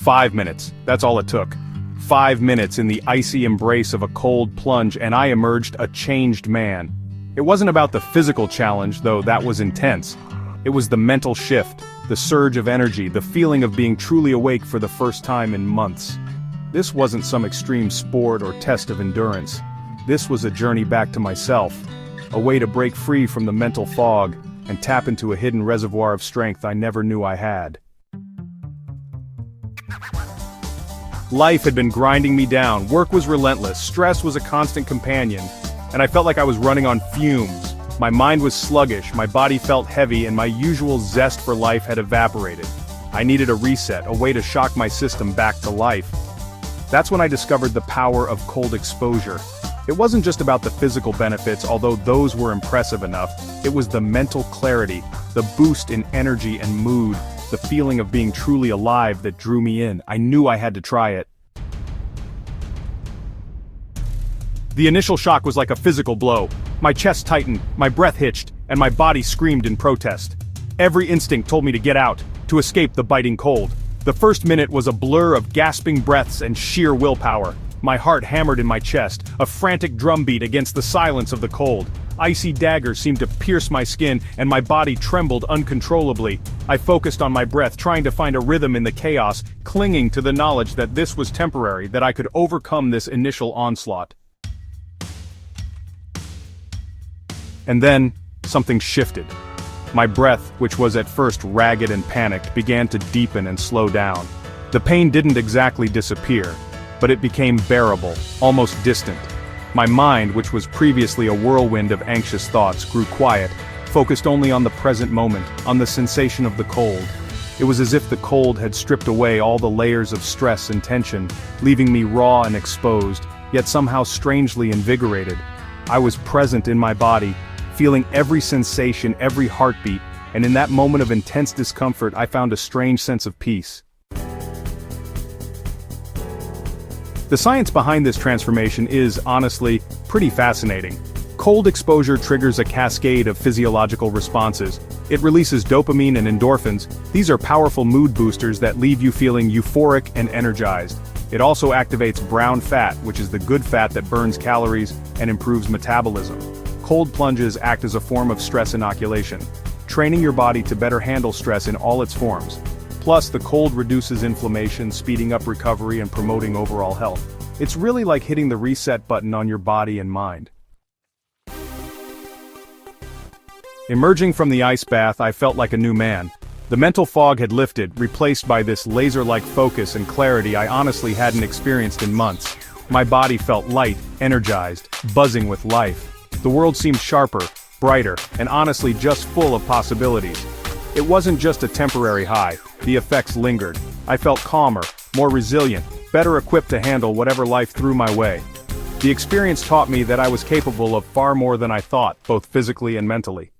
5 minutes, that's all it took. 5 minutes in the icy embrace of a cold plunge and I emerged a changed man. It wasn't about the physical challenge, though that was intense. It was the mental shift, the surge of energy, the feeling of being truly awake for the first time in months. This wasn't some extreme sport or test of endurance. This was a journey back to myself, a way to break free from the mental fog and tap into a hidden reservoir of strength I never knew I had. Life had been grinding me down, work was relentless, stress was a constant companion, and I felt like I was running on fumes. My mind was sluggish, my body felt heavy, and my usual zest for life had evaporated. I needed a reset, a way to shock my system back to life. That's when I discovered the power of cold exposure. It wasn't just about the physical benefits, although those were impressive enough. It was the mental clarity, the boost in energy and mood, the feeling of being truly alive that drew me in. I knew I had to try it. The initial shock was like a physical blow. My chest tightened, my breath hitched, and my body screamed in protest. Every instinct told me to get out, to escape the biting cold. The first minute was a blur of gasping breaths and sheer willpower. My heart hammered in my chest, a frantic drumbeat against the silence of the cold. Icy daggers seemed to pierce my skin, and my body trembled uncontrollably. I focused on my breath, trying to find a rhythm in the chaos, clinging to the knowledge that this was temporary, that I could overcome this initial onslaught. And then, something shifted. My breath, which was at first ragged and panicked, began to deepen and slow down. The pain didn't exactly disappear, but it became bearable, almost distant. My mind, which was previously a whirlwind of anxious thoughts, grew quiet, focused only on the present moment, on the sensation of the cold. It was as if the cold had stripped away all the layers of stress and tension, leaving me raw and exposed, yet somehow strangely invigorated. I was present in my body, feeling every sensation, every heartbeat, and in that moment of intense discomfort I found a strange sense of peace. The science behind this transformation is, honestly, pretty fascinating. Cold exposure triggers a cascade of physiological responses. It releases dopamine and endorphins. These are powerful mood boosters that leave you feeling euphoric and energized. It also activates brown fat, which is the good fat that burns calories and improves metabolism. Cold plunges act as a form of stress inoculation, training your body to better handle stress in all its forms. Plus, the cold reduces inflammation, speeding up recovery and promoting overall health. It's really like hitting the reset button on your body and mind. Emerging from the ice bath, I felt like a new man. The mental fog had lifted, replaced by this laser-like focus and clarity I honestly hadn't experienced in months. My body felt light, energized, buzzing with life. The world seemed sharper, brighter, and honestly just full of possibilities. It wasn't just a temporary high, the effects lingered. I felt calmer, more resilient, better equipped to handle whatever life threw my way. The experience taught me that I was capable of far more than I thought, both physically and mentally.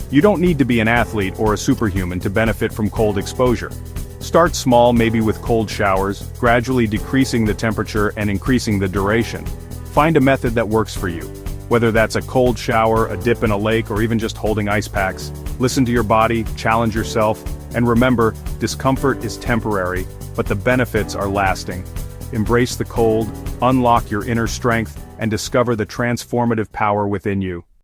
You don't need to be an athlete or a superhuman to benefit from cold exposure. Start small, maybe with cold showers, gradually decreasing the temperature and increasing the duration. Find a method that works for you. Whether that's a cold shower, a dip in a lake, or even just holding ice packs, listen to your body, challenge yourself, and remember, discomfort is temporary, but the benefits are lasting. Embrace the cold, unlock your inner strength, and discover the transformative power within you.